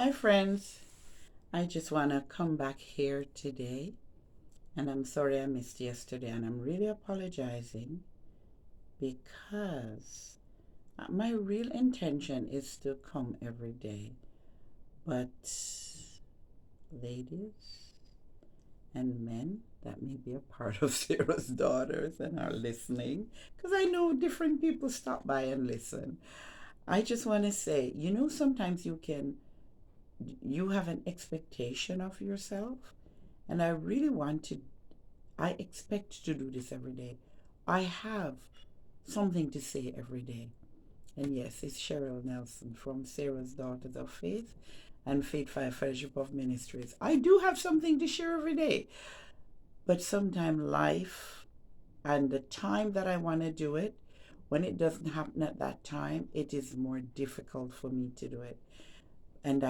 Hi, friends. I just want to come back here today. And I'm sorry I missed yesterday. And I'm really apologizing because my real intention is to come every day. But, ladies and men that may be a part of Sarah's daughters and are listening, because I know different people stop by and listen. I just want to say, sometimes you have an expectation of yourself. And I really I expect to do this every day. I have something to say every day. And yes, it's Cheryl Nelson from Sarah's Daughters of Faith and Faith Fire Fellowship of Ministries. I do have something to share every day. But sometimes life and the time that I want to do it, when it doesn't happen at that time, it is more difficult for me to do it. And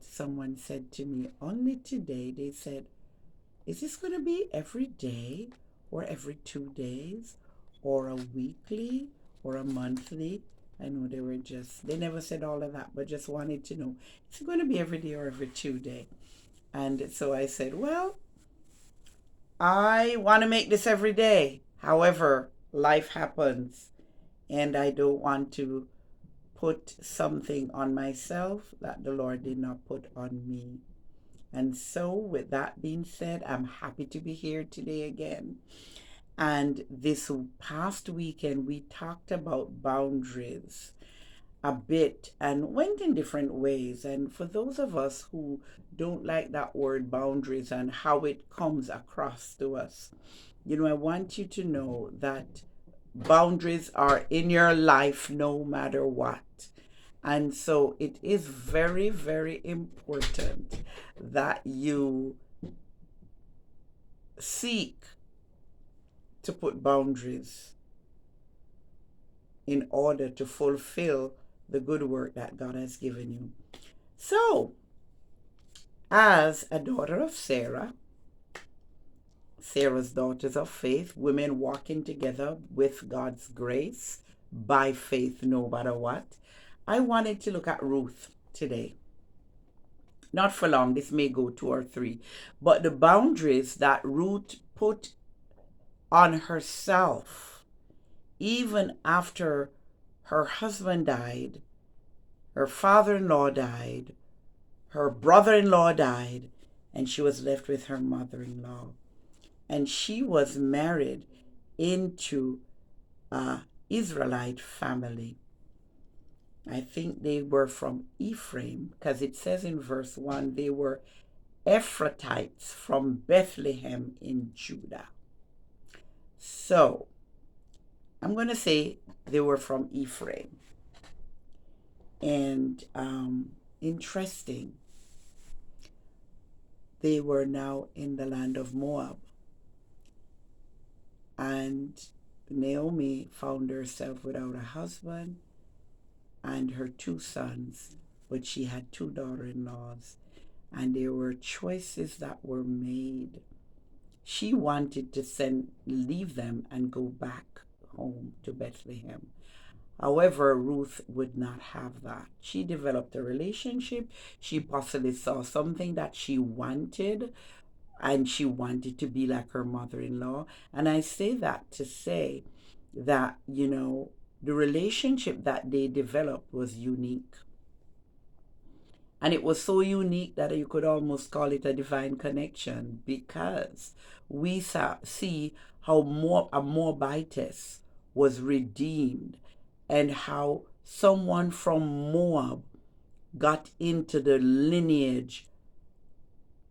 someone said to me only today, they said, is this going to be every day or every 2 days or a weekly or a monthly? I know they never said all of that, but just wanted to know, is it going to be every day or every 2 day? And so I said, well, I want to make this every day. However, life happens and I don't want to put something on myself that the Lord did not put on me. And so, with that being said, I'm happy to be here today again. And this past weekend, we talked about boundaries a bit and went in different ways. And for those of us who don't like that word boundaries and how it comes across to us, I want you to know that boundaries are in your life no matter what. And so it is very, very important that you seek to put boundaries in order to fulfill the good work that God has given you. So, as a daughter of Sarah's Daughters of Faith, women walking together with God's grace by faith no matter what, I wanted to look at Ruth today. Not for long, this may go 2 or 3, but the boundaries that Ruth put on herself, even after her husband died, her father in law died, her brother in law died, and she was left with her mother in law. And she was married into an Israelite family. I think they were from Ephraim, because it says in verse 1 they were Ephratites from Bethlehem in Judah. So, I'm going to say they were from Ephraim. And interesting, they were now in the land of Moab. And Naomi found herself without a husband and her 2 sons, but she had 2 daughters-in-laws, and there were choices that were made. She wanted to leave them and go back home to Bethlehem. However, Ruth would not have that. She developed a relationship. She possibly saw something that she wanted, and she wanted to be like her mother-in-law. And I say that to say that, the relationship that they developed was unique. And it was so unique that you could almost call it a divine connection, because we see how a Moabitess was redeemed and how someone from Moab got into the lineage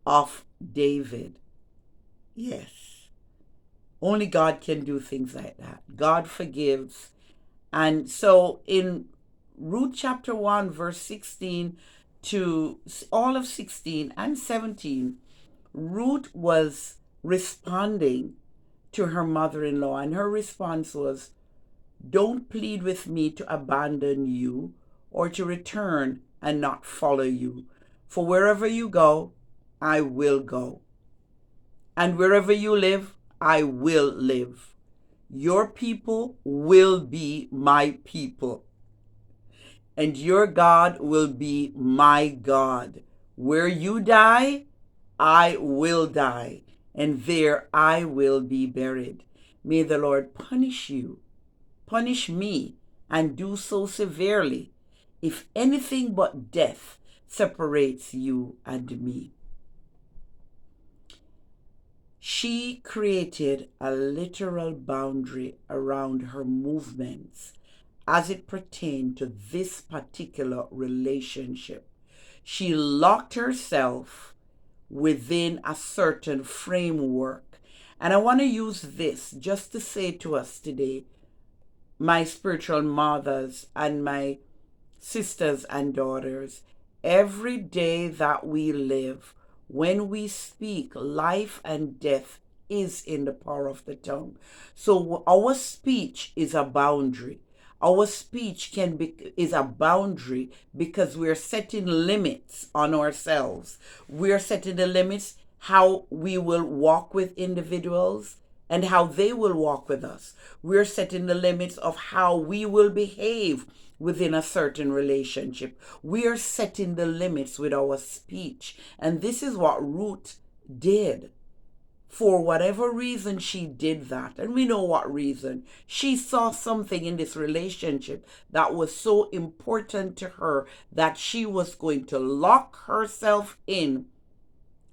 of David. Yes. Only God can do things like that. God forgives. And so in Ruth chapter 1, verse 16 to all of 16 and 17, Ruth was responding to her mother-in-law, and her response was, don't plead with me to abandon you or to return and not follow you. For wherever you go, I will go. And wherever you live, I will live. Your people will be my people. and your God will be my God. Where you die, I will die, and there I will be buried. May the Lord punish you, punish me, and do so severely, if anything but death separates you and me. She created a literal boundary around her movements as it pertained to this particular relationship. She locked herself within a certain framework. And I want to use this just to say to us today, my spiritual mothers and my sisters and daughters, every day that we live, when we speak, life and death is in the power of the tongue. So our speech is a boundary. Our speech is a boundary because we're setting limits on ourselves. We're setting the limits how we will walk with individuals and how they will walk with us. We're setting the limits of how we will behave within a certain relationship. We are setting the limits with our speech. And this is what Ruth did. For whatever reason, she did that. And we know what reason. She saw something in this relationship that was so important to her that she was going to lock herself in.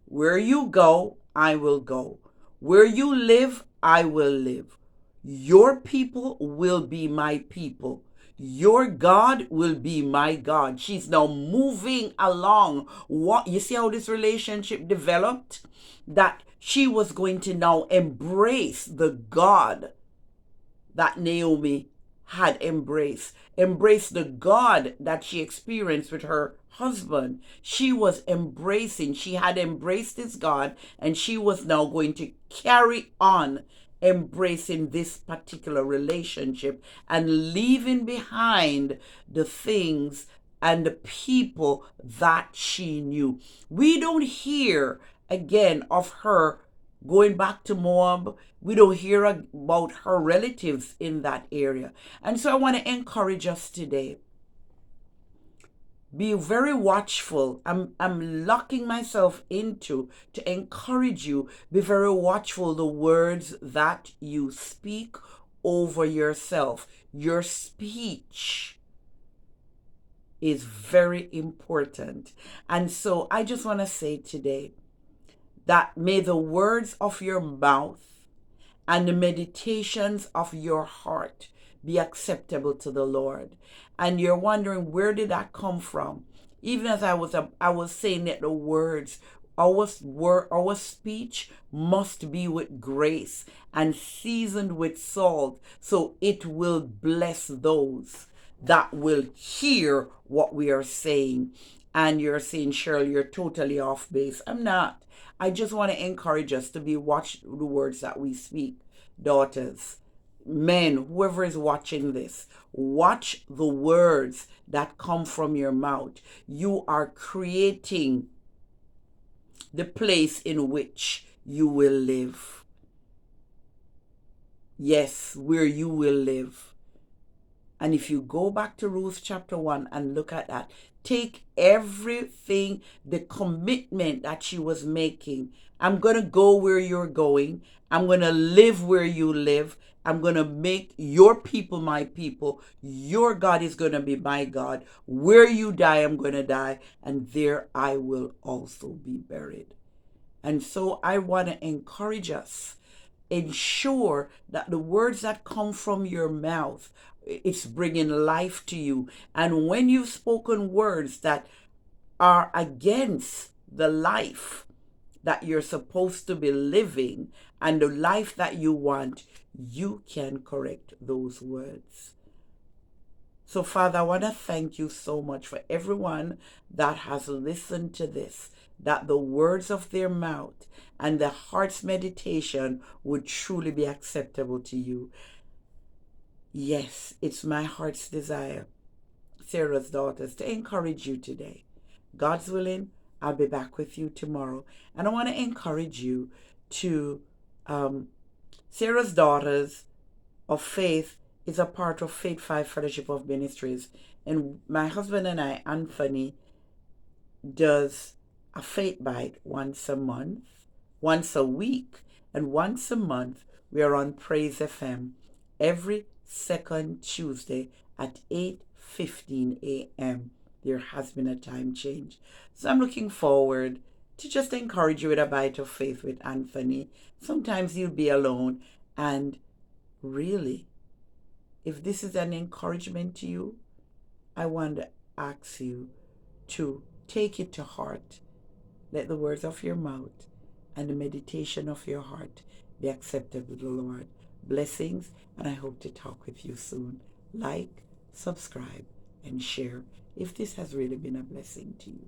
Where you go, I will go. Where you live, I will live. Your people will be my people. Your God will be my God. She's now moving along. What you see how this relationship developed? That she was going to now embrace the God that Naomi had embraced the God that she experienced with her husband. She had embraced this God, and she was now going to carry on embracing this particular relationship and leaving behind the things and the people that she knew. We don't hear again of her going back to Moab. We don't hear about her relatives in that area. And so I want to encourage us today. Be very watchful. I'm locking myself into to encourage you. Be very watchful the words that you speak over yourself. Your speech is very important. And so I just want to say today that may the words of your mouth and the meditations of your heart be acceptable to the Lord. And you're wondering, where did that come from? Even as I was saying that the words, our speech must be with grace and seasoned with salt, so it will bless those that will hear what we are saying. And you're saying, Cheryl, you're totally off base. I'm not. I just want to encourage us to watch the words that we speak. Daughters, men, whoever is watching this, watch the words that come from your mouth. You are creating the place in which you will live. Yes, where you will live. And if you go back to Ruth chapter 1 and look at that, take everything, the commitment that she was making. I'm going to go where you're going. I'm going to live where you live. I'm going to make your people my people. Your God is going to be my God. Where you die, I'm going to die. And there I will also be buried. And so I want to encourage us. Ensure that the words that come from your mouth, it's bringing life to you. And when you've spoken words that are against the life that you're supposed to be living and the life that you want, you can correct those words. So, Father, I want to thank you so much for everyone that has listened to this, that the words of their mouth and their heart's meditation would truly be acceptable to you. Yes, it's my heart's desire, Sarah's daughters, to encourage you today. God's willing, I'll be back with you tomorrow. And I want to encourage you to Sarah's Daughters of Faith is a part of Faith 5 Fellowship of Ministries. And my husband and I, Anthony, does a faith bite once a month, once a week, and once a month we are on Praise FM every second Tuesday at 8:15 a.m. There has been a time change. So I'm looking forward to just encourage you with a bite of faith with Anthony. Sometimes you'll be alone, and really, if this is an encouragement to you, I want to ask you to take it to heart. Let the words of your mouth and the meditation of your heart be acceptable to the Lord. Blessings, and I hope to talk with you soon. Like, subscribe, and share if this has really been a blessing to you.